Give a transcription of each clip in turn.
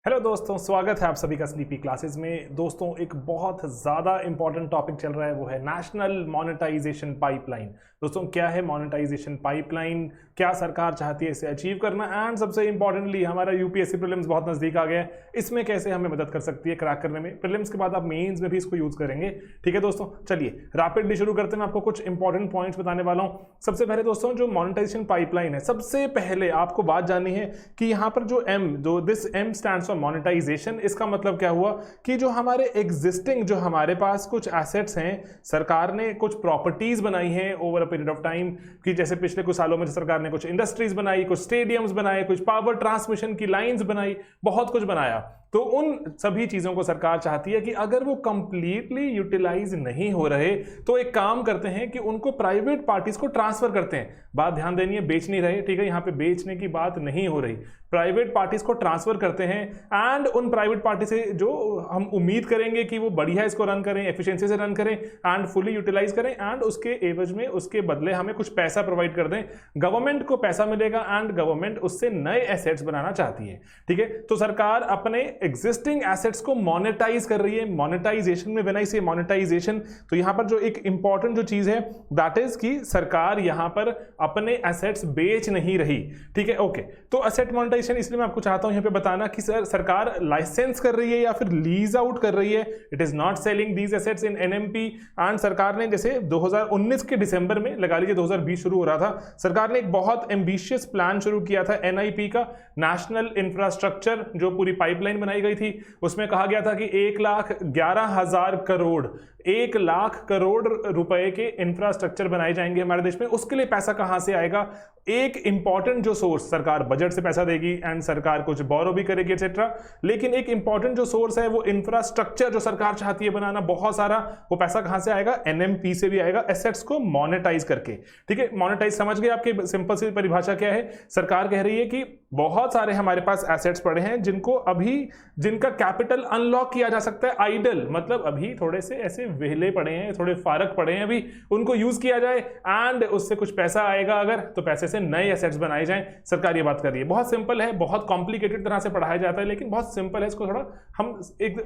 Hello दोस्तों, स्वागत है आप सभी का स्लीपी क्लासेस में। दोस्तों, एक बहुत ज़्यादा इंपॉर्टेंट टॉपिक चल रहा है, वो है नेशनल मोनेटाइजेशन पाइपलाइन। दोस्तों, क्या है मोनेटाइजेशन पाइपलाइन, क्या सरकार चाहती है इसे अचीव करना, एंड सबसे इंपॉर्टेंटली हमारा यूपीएससी प्रीलिम्स बहुत नज़दीक आ गया है, इसमें कैसे हमें मदद कर सकती है क्रैक करने में। प्रीलिम्स के बाद आप मेंस में भी इसको यूज़ करेंगे। ठीक है दोस्तों, चलिए रैपिडली शुरू करते हैं। मैं आपको कुछ इंपॉर्टेंट पॉइंट्स बताने वाला हूँ। सबसे पहले दोस्तों, जो मोनेटाइजेशन पाइपलाइन है, सबसे पहले आपको बात जाननी है कि यहाँ पर जो this M stands for monetisation. इसका मतलब क्या हुआ कि जो हमारे एग्जिस्टिंग, जो हमारे पास कुछ एसेट्स हैं, सरकार ने कुछ प्रॉपर्टीज बनाई हैं over a period of time, कि जैसे पिछले कुछ सालों में सरकार ने कुछ इंडस्ट्रीज बनाई, कुछ स्टेडियम्स बनाए, कुछ पावर ट्रांसमिशन की लाइंस बनाई, बहुत कुछ बनाया। तो उन सभी चीजों को सरकार चाहती है कि अगर वो कंप्लीटली यूटिलाइज नहीं हो रहे तो एक काम करते हैं कि उनको प्राइवेट पार्टीज को ट्रांसफर करते हैं। बात ध्यान देनी है, बेच नहीं रहे, ठीक है, यहां पे बेचने की बात नहीं हो रही। प्राइवेट पार्टीज को ट्रांसफर करते हैं एंड उन प्राइवेट पार्टी से जो हम उम्मीद करेंगे कि वो बढ़िया इसको रन करें, एफिशिएंसी से रन करें एंड फुली यूटिलाइज करें, एंड उसके एवज में, उसके बदले हमें कुछ पैसा प्रोवाइड कर दें। गवर्नमेंट को पैसा मिलेगा एंड गवर्नमेंट उससे नए एसेट्स बनाना चाहती है। ठीक है, तो सरकार अपने एग्जिस्टिंग एसेट्स को मोनेटाइज कर रही है। मोनेटाइजेशन में व्हेन आई से मोनेटाइजेशन, तो यहां पर जो एक इंपॉर्टेंट जो चीज है दैट इज कि सरकार यहां पर अपने एसेट्स बेच नहीं रही। ठीक है, ओके। तो एसेट मोनेटाइजेशन इसलिए मैं आपको चाहता हूं यहां पे बताना कि सरकार लाइसेंस कर रही है या फिर लीज आउट कर रही है। It is not selling these assets in NMP. And सरकार ने जैसे 2019 के दिसंबर में, लगा लीजिए 2020 शुरू हो रहा था, सरकार ने एक बहुत एम्बिशियस प्लान शुरू किया था एनआईपी का, नेशनल इंफ्रास्ट्रक्चर, जो पूरी पाइपलाइन बनाई गई थी। उसमें कहा गया था कि 1,11,000 करोड़, 1 लाख करोड़ रुपए के इंफ्रास्ट्रक्चर बनाए जाएंगे हमारे देश में। उसके लिए पैसा कहां से आएगा? एक इंपॉर्टेंट जो सोर्स, सरकार बजट से पैसा देगी एंड सरकार कुछ बोरो भी करेगी एक्सेट्रा, लेकिन एक इंपॉर्टेंट जो सोर्स है वो इंफ्रास्ट्रक्चर जो सरकार चाहती है बनाना बहुत सारा, वो पैसा कहां से आएगा? एनएमपी से भी आएगा, एसेट्स को मोनेटाइज करके। ठीक है, मोनेटाइज समझ गए? आपकी सिंपल सी परिभाषा क्या है? सरकार कह रही है कि बहुत सारे हमारे पास एसेट्स पड़े हैं जिनका कैपिटल अनलॉक किया जा सकता है। आइडल मतलब अभी थोड़े से ऐसे वेहले पड़े हैं, थोड़े फारक पड़े हैं, अभी उनको यूज किया जाए एंड उससे कुछ पैसा आएगा, अगर तो पैसे से नए एसेट्स बनाए जाएं। सरकार ये बात कर रही है। बहुत सिंपल है, बहुत कॉम्प्लिकेटेड तरह से पढ़ाया जाता है, लेकिन बहुत सिंपल है। इसको थोड़ा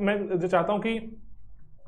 मैं जो चाहता हूं कि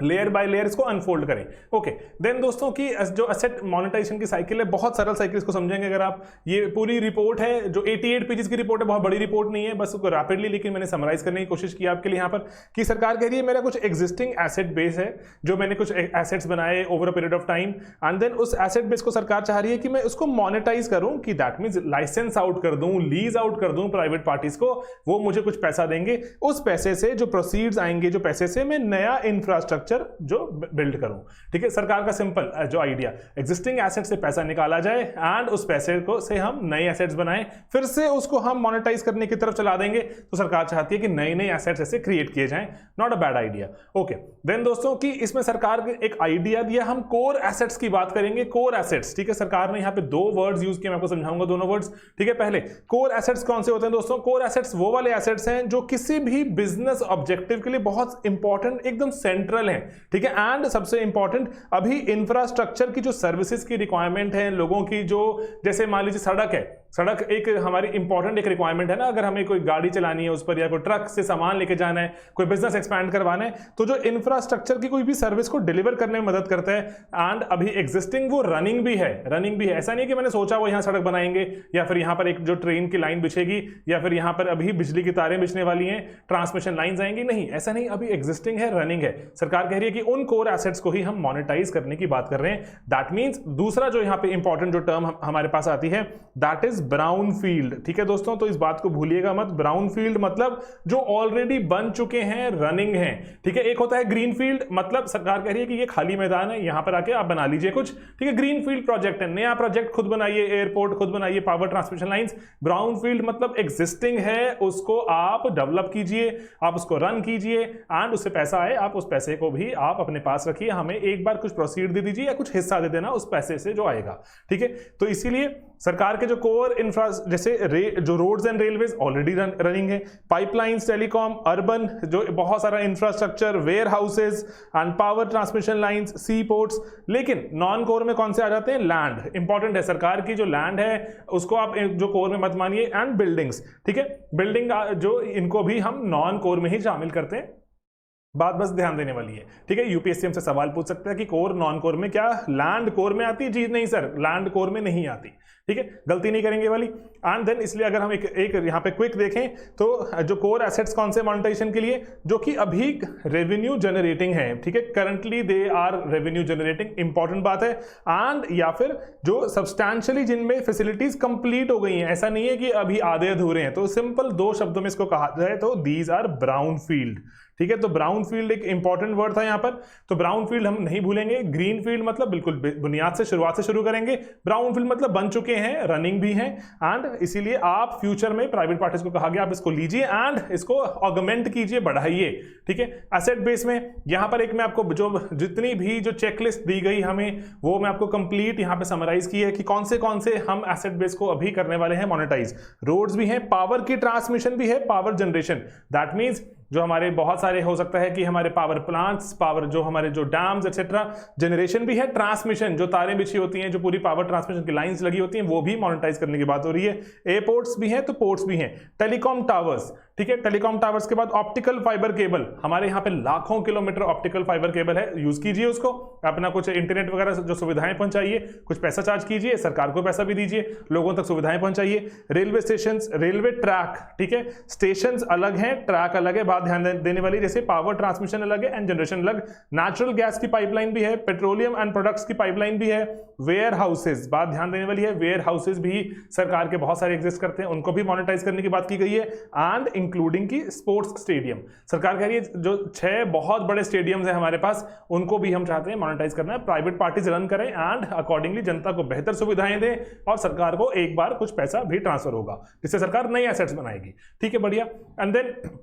लेयर बाय लेयर इसको अनफोल्ड करें। ओके, देन दोस्तों की जो एसेट मोनेटाइजेशन की साइकिल है, बहुत सरल साइकिल, इसको समझेंगे अगर आप। ये पूरी रिपोर्ट है जो 88 पेजेस की रिपोर्ट है, बहुत बड़ी रिपोर्ट नहीं है, बस उसको रैपिडली, लेकिन मैंने समराइज करने की कोशिश की आपके लिए यहाँ पर, कि सरकार कह रही है मेरा कुछ एग्जिस्टिंग एसेट बेस है, जो मैंने कुछ एसेट्स बनाए over a period of time, and then उस एसेट बेस को सरकार चाह रही है कि मैं उसको मोनेटाइज करूं, कि दैट मींस लाइसेंस आउट कर दूं, लीज आउट कर दूं प्राइवेट पार्टीज को, वो मुझे कुछ पैसा देंगे, उस पैसे से जो प्रोसीड्स आएंगे, जो पैसे से मैं नया इंफ्रास्ट्रक्चर जो बिल्ड करूं। ठीक है, सरकार का सिंपल जो आइडिया, एग्जिस्टिंग एसेट से पैसा निकाला जाए एंड उस पैसे को से हम नए एसेट्स बनाएं, फिर से उसको हम मोनेटाइज करने की तरफ चला देंगे। तो सरकार चाहती है कि नए नए एसेट्स ऐसे क्रिएट किए जाएं। Not a bad idea. Okay, then दोस्तों की इसमें सरकार ने एक आइडिया दिया, हम कोर एसेट्स की बात करेंगे। कोर एसेट्स, ठीक है, सरकार ने यहां पे 2 वर्ड्स यूज किए, मैं आपको समझाऊंगा दोनों वर्ड्स। ठीक है, पहले कोर एसेट्स कौन से होते हैं दोस्तों? कोर एसेट्स वो वाले एसेट्स हैं जो किसी भी बिजनेस ऑब्जेक्टिव के लिए बहुत इंपॉर्टेंट, एकदम सेंट्रल है। ठीक है, एंड सबसे इंपॉर्टेंट, अभी इंफ्रास्ट्रक्चर की जो सर्विसेज की रिक्वायरमेंट है लोगों की, जो जैसे मान लीजिए सड़क है, सड़क एक हमारी इंपॉर्टेंट एक रिक्वायरमेंट है ना, अगर हमें कोई गाड़ी चलानी है उस पर, या कोई ट्रक से सामान लेके जाना है, कोई बिजनेस एक्सपैंड करवाना है, तो जो इंफ्रास्ट्रक्चर की कोई भी सर्विस को डिलीवर करने में मदद करता है, एंड अभी एग्जिस्टिंग वो रनिंग भी है। ऐसा नहीं कि मैंने सोचा वो यहां सड़क बनाएंगे, या फिर यहां पर एक जो ट्रेन की लाइन बिछेगी, या फिर यहां पर अभी बिजली की तारें बिछने वाली हैं, ट्रांसमिशन लाइंस आएंगी, नहीं, ऐसा नहीं, अभी एग्जिस्टिंग है, रनिंग है। सरकार कह रही है कि उन कोर एसेट्स को ही हम मोनेटाइज करने की बात कर रहे हैं। दैट मींस दूसरा जो यहां पे इंपॉर्टेंट जो टर्म हमारे पास आती है, दैट इज ब्राउन फील्ड। ठीक है दोस्तों, तो इस बात को भूलिएगा मत। ब्राउन फील्ड मतलब जो ऑलरेडी बन चुके हैं, रनिंग हैं। ठीक है, एक होता है ग्रीन फील्ड, मतलब सरकार कह रही है कि ये खाली मैदान है, यहां पर आके आप बना लीजिए कुछ। ठीक है, ग्रीन फील्ड प्रोजेक्ट है, नया प्रोजेक्ट खुद बनाइए, एयरपोर्ट खुद बनाइए, power transmission lines. Brown field मतलब एग्जिस्टिंग है, उसको आप डेवलप कीजिए, आप उसको रन कीजिए, एंड उससे पैसा आए, आप उस पैसे को भी आप अपने पास रखिए, हमें एक बार कुछ प्रोसीड दे दीजिए या कुछ हिस्सा दे देना उस पैसे से जो आएगा। ठीक है, तो इसीलिए सरकार के जो कोर इंफ्रा जैसे जो roads and railways already running है, पाइपलाइंस, टेलीकॉम, अर्बन जो बहुत सारा infrastructure, warehouses and power transmission lines, seaports. लेकिन नॉन कोर में कौन से आ जाते हैं? लैंड इंपॉर्टेंट है, सरकार की जो लैंड है उसको आप जो कोर में मत मानिए, एंड बिल्डिंग्स। ठीक है, बिल्डिंग जो इनको भी हम नॉन कोर में ही शामिल करते हैं, बात बस ध्यान देने वाली है। ठीक है, यूपीएससी हमसे सवाल पूछ सकता है कि कोर नॉन कोर में, क्या लैंड कोर में आती है? जी नहीं सर, लैंड कोर में नहीं आती। ठीक है, गलती नहीं करेंगे वाली। एंड देन इसलिए अगर हम एक यहाँ पे क्विक देखें तो जो कोर एसेट्स कौन से मोनेटाइजेशन के लिए, जो कि अभी रेवेन्यू जनरेटिंग है। ठीक है, currently they are revenue generating, important बात है। एंड या फिर जो सब्सटैंशियली जिनमें फैसिलिटीज कंप्लीट हो गई हैं, ऐसा नहीं है कि अभी आधे अधूरे हैं। तो सिंपल दो शब्दों में इसको कहा जाए तो दीज आर ब्राउन फील्ड। ठीक है, तो ब्राउन फील्ड एक इंपॉर्टेंट वर्ड था यहाँ पर, तो ब्राउन फील्ड हम नहीं भूलेंगे। ग्रीन फील्ड मतलब बिल्कुल बुनियाद से, शुरुआत से शुरू करेंगे। ब्राउन फील्ड मतलब बन चुके हैं, रनिंग भी हैं, एंड इसीलिए आप फ्यूचर में प्राइवेट पार्टीज को कहा गया आप इसको लीजिए एंड इसको ऑगमेंट कीजिए, बढ़ाइए। ठीक है, एसेट बेस में यहाँ पर एक मैं आपको जो जितनी भी जो चेकलिस्ट दी गई हमें, वो मैं आपको कंप्लीट यहाँ पे समराइज की है कि कौन से हम एसेट बेस को अभी करने वाले हैं मोनेटाइज। रोड्स भी हैं, पावर की ट्रांसमिशन भी है, पावर जनरेशन, दैट मीन्स जो हमारे बहुत सारे हो सकता है कि हमारे पावर प्लांट्स, पावर जो हमारे जो डैम्स एक्सेट्रा, जनरेशन भी है, ट्रांसमिशन जो तारें बिछी होती हैं, जो पूरी पावर ट्रांसमिशन की लाइंस लगी होती हैं, वो भी मोनेटाइज करने की बात हो रही है। एयरपोर्ट्स भी हैं तो पोर्ट्स भी हैं, टेलीकॉम टावर्स। ठीक है, टेलीकॉम टावर्स के बाद ऑप्टिकल फाइबर केबल, हमारे यहाँ पे लाखों किलोमीटर ऑप्टिकल फाइबर केबल है, यूज कीजिए उसको, अपना कुछ इंटरनेट वगैरह जो सुविधाएं पहुंचाइए, कुछ पैसा चार्ज कीजिए, सरकार को पैसा भी दीजिए, लोगों तक सुविधाएं पहुंचाइए। रेलवे स्टेशन, रेलवे ट्रैक, ठीक है, स्टेशन अलग हैं, ट्रैक अलग है, बात ध्यान देने वाली, जैसे पावर ट्रांसमिशन अलग है एंड जनरेशन अलग। नेचुरल गैस की पाइपलाइन भी है, पेट्रोलियम एंड प्रोडक्ट्स की पाइपलाइन भी है। वेयर हाउसेज, बात ध्यान देने वाली है, वेयर हाउसेज भी सरकार के बहुत सारे एग्जिस्ट करते हैं, उनको भी मोनेटाइज करने की बात की गई है। एंड इंक्लूडिंग की स्पोर्ट्स स्टेडियम, सरकार कह रही है जो 6 बहुत बड़े स्टेडियम्स हैं हमारे पास, उनको भी हम चाहते हैं मोनेटाइज करना है, प्राइवेट पार्टीज रन करें एंड अकॉर्डिंगली जनता को बेहतर सुविधाएं दें, और सरकार को एक बार कुछ पैसा भी ट्रांसफर होगा, जिससे सरकार नई एसेट्स बनाएगी। ठीक है, बढ़िया। एंड देन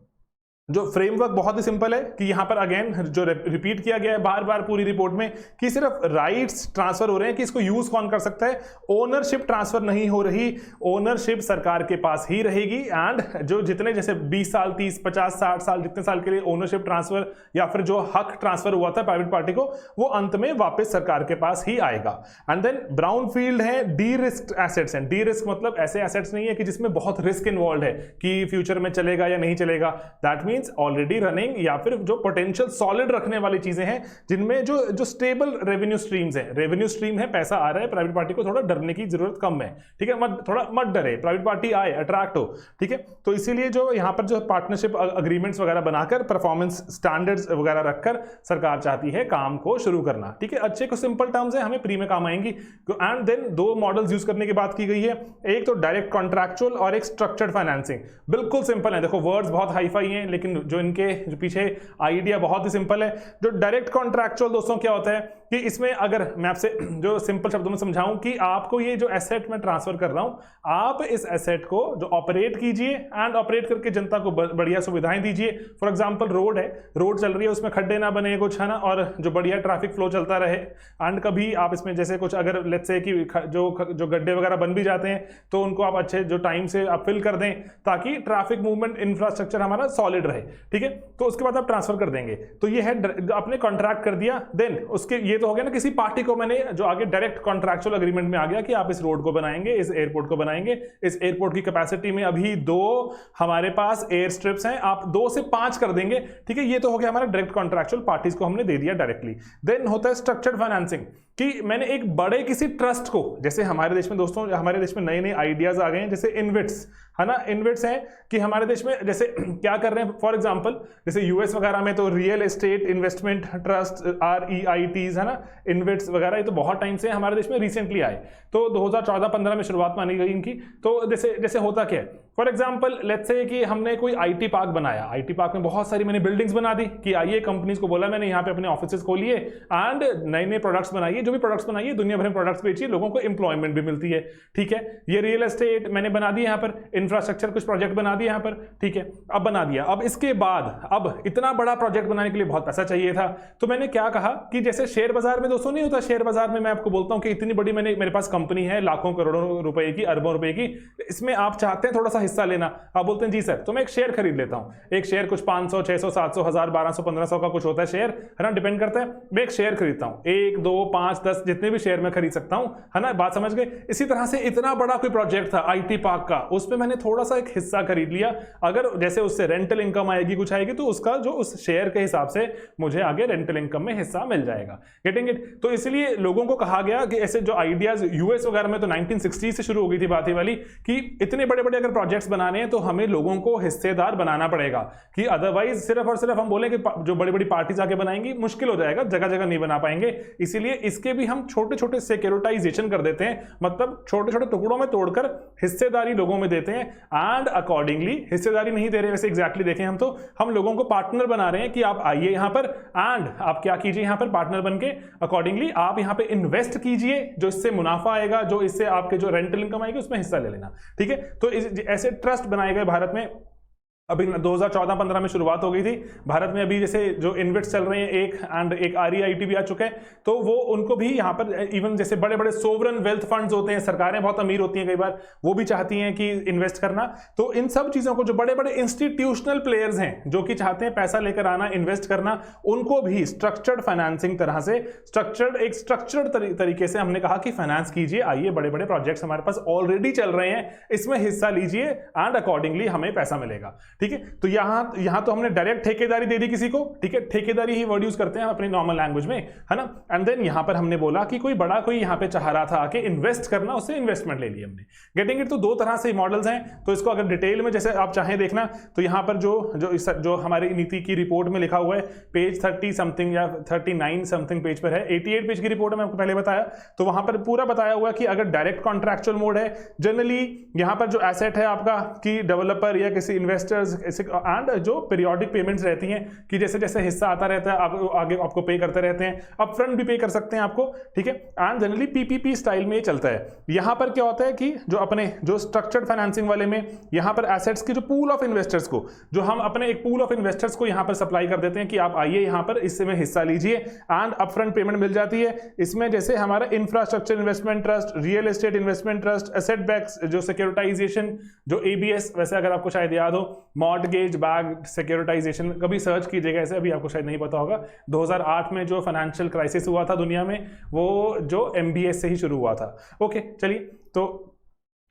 जो फ्रेमवर्क बहुत ही सिंपल है कि यहां पर अगेन जो रिपीट किया गया है बार बार पूरी रिपोर्ट में कि सिर्फ राइट्स ट्रांसफर हो रहे हैं, कि इसको यूज कौन कर सकता है, ओनरशिप ट्रांसफर नहीं हो रही, ओनरशिप सरकार के पास ही रहेगी। एंड जो जितने जैसे 20 साल 30 50 60 साल जितने साल के लिए ओनरशिप ट्रांसफर या फिर जो हक ट्रांसफर हुआ था प्राइवेट पार्टी को, वो अंत में वापस सरकार के पास ही आएगा। एंड देन ब्राउन फील्ड है, डी रिस्क एसेट्स हैं। डी रिस्क मतलब ऐसे एसेट्स नहीं है कि जिसमें बहुत रिस्क इन्वॉल्व है कि फ्यूचर में चलेगा या नहीं चलेगा, दैट मीन ऑलरेडी रनिंग, या फिर जो पोटेंशियल सॉलिड रखने वाली चीजें हैं, जिनमें जो स्टेबल रेवेन्यू स्ट्रीम्स हैं, रेवेन्यू स्ट्रीम है, पैसा आ रहा है, प्राइवेट पार्टी को थोड़ा डरने की जरूरत कम है। ठीक है, थोड़ा मत डरे, प्राइवेट पार्टी आए, अट्रैक्ट हो। ठीक है, तो इसीलिए जो यहां पर जो पार्टनरशिप अग्रीमेंट्स वगैरह बनाकर, परफॉर्मेंस स्टैंडर्ड्स वगैरह रखकर सरकार चाहती है काम को शुरू करना। ठीक है, अच्छे को सिंपल टर्म्स है, हमें प्री में काम आएंगी। एंड देन 2 मॉडल्स यूज करने की बात की गई है, एक तो डायरेक्ट कॉन्ट्रैक्चुअल और एक स्ट्रक्चर्ड फाइनेंसिंग। बिल्कुल सिंपल है, देखो वर्ड्स बहुत हाई फाई हैं, लेकिन जो इनके जो पीछे आइडिया बहुत ही सिंपल है। जो डायरेक्ट कॉन्ट्रैक्चुअल दोस्तों क्या होता है कि इसमें अगर मैं आपसे जो सिंपल शब्दों में समझाऊं कि आपको ये जो एसेट मैं ट्रांसफर कर रहा हूं, आप इस एसेट को जो ऑपरेट कीजिए एंड ऑपरेट करके जनता को बढ़िया सुविधाएं दीजिए। फॉर एग्जांपल रोड है, रोड चल रही है, उसमें खड्डे ना बने कुछ, है ना, और जो बढ़िया ट्रैफिक फ्लो चलता रहे। एंड कभी आप इसमें जैसे कुछ अगर लेट्स से कि जो गड्ढे वगैरह बन भी जाते हैं तो उनको आप अच्छे जो टाइम से आप फिल कर दें, ताकि ट्रैफिक मूवमेंट इंफ्रास्ट्रक्चर हमारा सॉलिड रहे। ठीक है, तो उसके बाद आप ट्रांसफर कर देंगे, तो ये है आपने कॉन्ट्रैक्ट कर दिया। देन उसके ये तो हो गया ना, किसी पार्टी को मैंने जो आगे डायरेक्ट कॉन्ट्रैक्चुअल अग्रीमेंट में आ गया कि आप इस रोड को बनाएंगे, इस एयरपोर्ट को बनाएंगे, इस एयरपोर्ट की कैपेसिटी में अभी 2 हमारे पास एयर स्ट्रिप्स हैं, आप 2 से 5 कर देंगे। ठीक है, ये तो हो गया हमारा डायरेक्ट कॉन्ट्रैक्चुअल, पार्टीज को हमने दे दिया डायरेक्टली। देन होता है स्ट्रक्चर्ड फाइनेंसिंग, कि मैंने एक बड़े किसी ट्रस्ट को, जैसे हमारे देश में दोस्तों, हमारे देश में नए नए आइडियाज आ गए हैं, जैसे इन्वेट्स, है ना, इन्वेट्स हैं कि हमारे देश में जैसे क्या कर रहे हैं, फॉर एग्जांपल जैसे यूएस वगैरह में तो real estate investment trust, REITs, है ना, इन्वेट्स वगैरह, ये तो बहुत टाइम से हमारे देश में रिसेंटली आए, तो 2014-15 में शुरुआत मानी गई इनकी। तो जैसे होता क्या है, फॉर एग्जाम्पल लेट्स से कि हमने कोई आईटी पार्क बनाया, आईटी पार्क में बहुत सारी मैंने बिल्डिंग्स बना दी कि आइए, कंपनीज को बोला मैंने यहाँ पे अपने ऑफिसेस खोलिए एंड नए नए प्रोडक्ट्स बनाइए, जो भी प्रोडक्ट्स बनाइए दुनिया भर में प्रोडक्ट्स बेचिए, लोगों को एम्प्लॉयमेंट भी मिलती है। ठीक है, ये रियल एस्टेट मैंने बना दी, यहाँ पर इंफ्रास्ट्रक्चर कुछ प्रोजेक्ट बना दिया यहाँ पर। ठीक है, अब बना दिया, अब इसके बाद अब इतना बड़ा प्रोजेक्ट बनाने के लिए बहुत पैसा चाहिए था, तो मैंने क्या कहा कि जैसे शेयर बाजार में दोस्तों नहीं होता, शेयर बाजार में मैं आपको बोलता हूं कि इतनी बड़ी मेरे पास कंपनी है, लाखों करोड़ों रुपए की, अरबों रुपए की, इसमें आप चाहते हैं थोड़ा सा हिस्सा लेना, आप बोलते हैं जी सर, तो मैं एक शेयर खरीद लेता हूं। एक शेयर कुछ 500 600 700 1000 1200 1500 का कुछ होता है शेयर, है ना, डिपेंड करता है। मैं एक शेयर खरीदता हूं, 1 2 5 10 जितने भी शेयर मैं खरीद सकता हूं, है ना, बात समझ गए। इसी तरह से इतना बड़ा कोई प्रोजेक्ट था आईटी पार्क का, उसमें मैंने थोड़ा सा एक हिस्सा खरीद लिया, अगर जैसे उससे रेंटल इनकम आएगी कुछ आएगी तो उसका जो उस शेयर के हिसाब से मुझे आगे रेंटल इनकम में हिस्सा मिल जाएगा। Getting it? तो इसलिए लोगों को कहा गया कि ऐसे जो आइडियाज यूएस वगैरह में तो 1960 से शुरू हो गई थी बात ही वाली कि इतने बड़े बड़े अगर प्रोजेक्ट्स बनाने हैं तो हमें लोगों को हिस्सेदार बनाना पड़ेगा, कि अदरवाइज सिर्फ और सिर्फ हम बोले कि जो बड़ी बड़ी पार्टीज आके बनाएंगी मुश्किल हो जाएगा, जगह जगह नहीं बना पाएंगे। इसीलिए इसके भी हम छोटे छोटे सिक्योरिटाइजेशन कर देते हैं, मतलब छोटे छोटे टुकड़ों में तोड़कर हिस्सेदारी लोगों में देते हैं एंड अकॉर्डिंगली, हिस्सेदारी नहीं दे रहे वैसे एग्जैक्टली देखें हम तो, हम लोगों को पार्टनर बना रहे हैं कि आप आइए यहां पर एंड आप क्या कीजिए यहां पर पार्टनर बनके, अकॉर्डिंगली आप यहां पे इन्वेस्ट कीजिए, जो इससे मुनाफा आएगा, जो इससे आपके जो रेंटल इनकम आएगी उसमें हिस्सा ले लेना। ठीक है, तो ऐसे ट्रस्ट बनाए गए भारत में। अभी 2014-15 में शुरुआत हो गई थी भारत में। अभी जैसे जो इन्वेस्ट चल रहे हैं एक REIT भी आ चुके हैं, तो वो उनको भी यहाँ पर इवन जैसे बड़े बड़े सोवरन वेल्थ फंड्स होते हैं, सरकारें बहुत अमीर होती हैं कई बार, वो भी चाहती हैं कि इन्वेस्ट करना। तो इन सब चीजों को जो बड़े बड़े इंस्टीट्यूशनल प्लेयर्स हैं जो कि चाहते हैं पैसा लेकर आना, इन्वेस्ट करना, उनको भी स्ट्रक्चर्ड फाइनेंसिंग तरह से स्ट्रक्चर्ड तरीके से हमने कहा कि फाइनेंस कीजिए, आइए बड़े बड़े प्रोजेक्ट्स हमारे पास ऑलरेडी चल रहे हैं, इसमें हिस्सा लीजिए एंड अकॉर्डिंगली हमें पैसा मिलेगा। ठीक है, तो यहां तो हमने डायरेक्ट ठेकेदारी दे दी किसी को। ठीक है, ठेकेदारी ही वर्ड यूज करते हैं अपनी नॉर्मल लैंग्वेज में, है ना। एंड देन यहां पर हमने बोला कि कोई बड़ा कोई यहां पे चाह रहा था कि इन्वेस्ट करना, उससे इन्वेस्टमेंट ले ली हमने। Getting it? तो दो तरह से मॉडल्स हैं, तो इसको अगर डिटेल में जैसे आप चाहें देखना तो यहां पर जो हमारी नीति की रिपोर्ट में लिखा हुआ है, पेज 30 समथिंग या 39 समथिंग पेज पर है, 88 पेज की रिपोर्ट है, मैं आपको पहले बताया, तो वहां पर पूरा बताया हुआ कि अगर डायरेक्ट कॉन्ट्रैक्चुअल मोड है, जनरली यहां पर जो एसेट है आपका कि डेवलपर या किसी इन्वेस्टर्स एंड जो पीरियोडिक पेमेंट्स रहती हैं कि जैसे जैसे हिस्सा आता रहता है आप आगे आपको पे करते रहते हैं, अप फ्रंट भी पे कर सकते हैं आपको। ठीक है, एंड जनरली PPP स्टाइल में ये चलता है। यहां पर क्या होता है कि जो स्ट्रक्चर्ड फाइनेंसिंग वाले में यहां पर एसेट्स की जो पूल ऑफ इन्वेस्टर्स को, जो हम अपने एक पूल ऑफ इन्वेस्टर्स को यहां पर सप्लाई कर देते हैं कि आप आइए यहां पर इससे में हिस्सा लीजिए एंड अप फ्रंट पेमेंट मिल जाती है। इसमें जैसे हमारा infrastructure investment trust, real estate investment trust, asset backs जो सिक्योरिटाइजेशन, जो ABS, वैसे अगर आपको शायद याद हो, मॉर्टगेज बैक्ड सिक्योरिटाइजेशन, कभी सर्च कीजिएगा ऐसे, अभी आपको शायद नहीं पता होगा। 2008 में जो फाइनेंशियल क्राइसिस हुआ था दुनिया में, वो जो MBS से ही शुरू हुआ था। ओके, चलिए, तो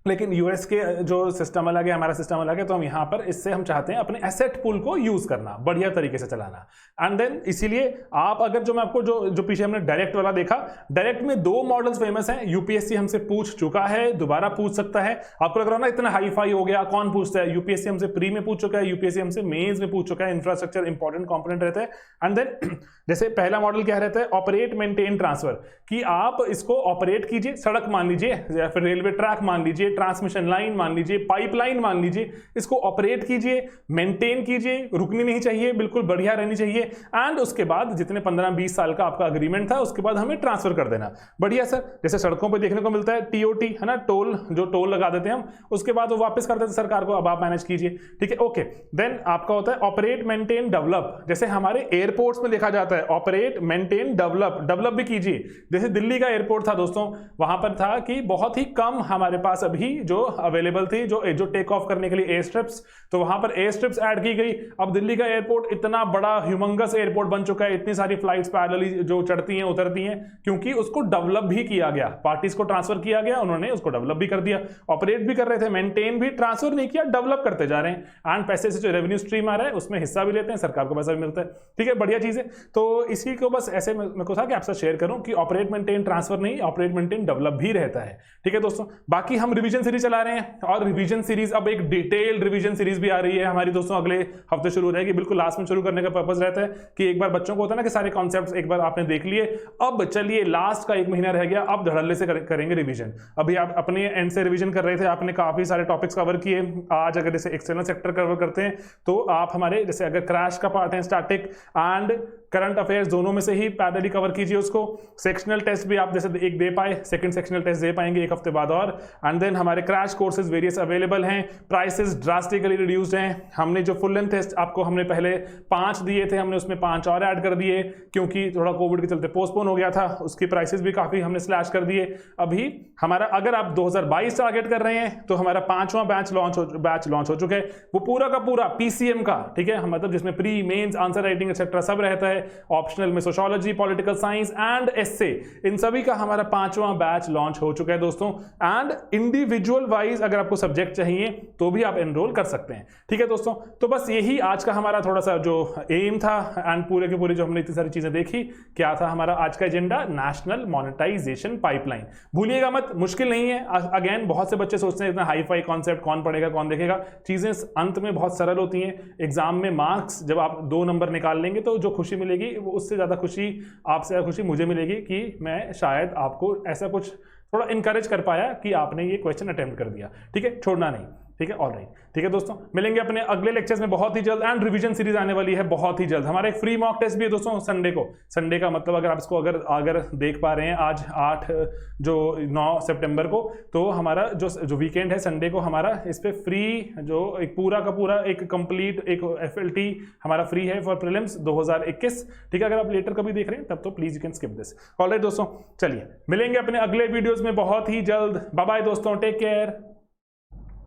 लेकिन यूएस के जो सिस्टम अलग है, हमारा सिस्टम अलग है, तो हम यहाँ पर इससे हम चाहते हैं अपने एसेट पूल को यूज करना, बढ़िया तरीके से चलाना। एंड देन इसीलिए आप अगर जो मैं आपको जो पीछे हमने डायरेक्ट वाला देखा, डायरेक्ट में 2 मॉडल्स फेमस हैं। यूपीएससी हमसे पूछ चुका है, दोबारा पूछ सकता है। आपको लग रहा है ना इतना हाई फाई हो गया, कौन पूछता है? यूपीएससी हमसे प्री में पूछ चुका है, यूपीएससी हमसे मेंस में पूछ चुका है। इंफ्रास्ट्रक्चर इंपॉर्टेंट कंपोनेंट रहता है। एंड देन जैसे पहला मॉडल क्या रहता है, ऑपरेट मेंटेन ट्रांसफर, कि आप इसको ऑपरेट कीजिए, सड़क मान लीजिए या फिर रेलवे ट्रैक मान लीजिए, ट्रांसमिशन लाइन मान लीजिए, पाइपलाइन मान लीजिए, इसको ऑपरेट कीजिए, मेंटेन कीजिए, रुकनी नहीं चाहिए, बिल्कुल बढ़िया रहनी चाहिए। एंड उसके बाद जितने 15-20 साल का आपका अग्रीमेंट था, उसके बाद हमें ट्रांसफर कर देना। बढ़िया सर, जैसे सड़कों पे देखने को मिलता है TOT, है ना, टोल, जो टोल लगा देते हैं हम, उसके बाद वो वापस कर देते सरकार को, अब आप मैनेज कीजिए। ठीक है, ओके। देन आपका होता है ऑपरेट मेंटेन डेवलप, जैसे हमारे एयरपोर्ट्स में देखा जाता है, ऑपरेट मेंटेन डेवलप भी कीजिए। जैसे दिल्ली का एयरपोर्ट था दोस्तों, वहां पर था कि बहुत ही कम हमारे पास अभी जो अवेलेबल थी जो टेक ऑफ करने के लिए एयर स्ट्रिप्स, तो वहां पर एयर स्ट्रिप्स ऐड की गई। अब दिल्ली का एयरपोर्ट इतना बड़ा ह्यूमंगस एयरपोर्ट बन चुका है, इतनी सारी फ्लाइट्स पैरेलली जो चढ़ती हैं उतरती हैं, क्योंकि उसको डेवलप भी किया गया, पार्टीज को ट्रांसफर किया गया, उन्होंने उसको डेवलप भी कर दिया। ऑपरेट भी कर रहे थे, मेंटेन भी, ट्रांसफर नहीं किया, डेवलप करते जा रहे हैं। एंड पैसे से जो रेवेन्यू स्ट्रीम आ रहा है उसमें हिस्सा भी लेते हैं, सरकार को पैसा भी मिलता है। ठीक है, बढ़िया चीज है। तो इसी को बस ऐसे मेरे को था कि आपसे शेयर करूं कि ऑपरेट मेंटेन ट्रांसफर नहीं, ऑपरेट मेंटेन डेवलप भी रहता है। ठीक है दोस्तों, बाकी हम रिवीजन सीरीज चला रहे हैं और रिवीजन सीरीज अब एक डिटेल्ड रिवीजन सीरीज भी आ रही है हमारी दोस्तों, अगले हफ्ते शुरू रहेगी। बिल्कुल लास्ट में शुरू करने का पर्पस रहता है कि एक बार बच्चों को होता है ना कि सारे कॉन्सेप्ट्स एक बार आपने देख लिए, अब चलिए लास्ट का 1 महीना रह गया, अब धड़ल्ले से करेंगे रिवीजन। अभी आप अपने एंड से रिवीजन कर रहे थे, आपने काफी सारे टॉपिक्स कवर किए। आज अगर जैसे एक्सटर्नल सेक्टर कवर करते हैं तो आप हमारे जैसे अगर क्रैश का पार्ट है, स्टैटिक एंड करंट अफेयर्स दोनों में से ही पैरेलली कवर कीजिए उसको। सेक्शनल टेस्ट भी आप जैसे एक दे पाए, सेकंड सेक्शनल टेस्ट दे पाएंगे 1 हफ्ते बाद और। एंड देन हमारे क्रैश कोर्सेज वेरियस अवेलेबल हैं, प्राइसेस ड्रास्टिकली रिड्यूस्ड हैं। हमने जो फुल लेंथ टेस्ट आपको हमने पहले 5 दिए थे, हमने उसमें 5 और ऐड कर दिए क्योंकि थोड़ा कोविड के चलते पोस्टपोन हो गया था, उसकी प्राइसेस भी काफी हमने स्लैश कर दिए। अभी हमारा अगर आप 2022 टारगेट कर रहे हैं तो हमारा 5वां बैच लॉन्च हो चुका है, वो पूरा का पूरा पीसीएम का, ठीक है, मतलब जिसमें pre mains answer writing etcetera सब रहता है, ऑप्शनल में sociology, political science and essay, इन सभी का हमारा 5वां बैच लॉन्च हो चुका है दोस्तों। एंड इंडिविजुअल वाइज अगर आपको सब्जेक्ट चाहिए तो भी आप एनरोल कर सकते हैं, ठीक है दोस्तों। तो बस यही आज का हमारा थोड़ा सा जो एम था एंड पूरे के पूरे जो हमने इतनी सारी चीजें देखी, क्या था हमारा आज का एजेंडा, नेशनल मोनेटाइजेशन पाइपलाइन। भूलिएगा मत, मुश्किल नहीं है। अगेन बहुत से बच्चे सोचते हैं इतना हाई फाई कॉन्सेप्ट कौन पढ़ेगा कौन देखेगा, चीजें अंत में बहुत सरल होती हैं। एग्जाम में मार्क्स जब आप 2 नंबर निकाल लेंगे तो जो खुशी मिलेगी वो उससे ज्यादा खुशी, आपसे ज्यादा खुशी मुझे मिलेगी कि मैं शायद आपको ऐसा कुछ थोड़ा इंकरेज कर पाया कि आपने ये क्वेश्चन अटेम्प्ट कर दिया, ठीक है, छोड़ना नहीं, ठीक है, ऑलराइट, ठीक है दोस्तों। मिलेंगे अपने अगले लेक्चर्स में बहुत ही जल्द एंड रिवीजन सीरीज आने वाली है बहुत ही जल्द। हमारा एक फ्री मॉक टेस्ट भी है दोस्तों संडे को, संडे का मतलब अगर आप इसको अगर देख पा रहे हैं आज 9 सितंबर को, तो हमारा जो वीकेंड है संडे को हमारा इस पे फ्री जो एक पूरा का पूरा एक कंप्लीट एक FLT हमारा फ्री है फॉर प्रीलिम्स 2021, ठीक है। अगर आप लेटर कभी देख रहे हैं तब तो please you can skip this. Alright दोस्तों, चलिए मिलेंगे अपने अगले वीडियोस में बहुत ही जल्द। बाय बाय दोस्तों, टेक केयर।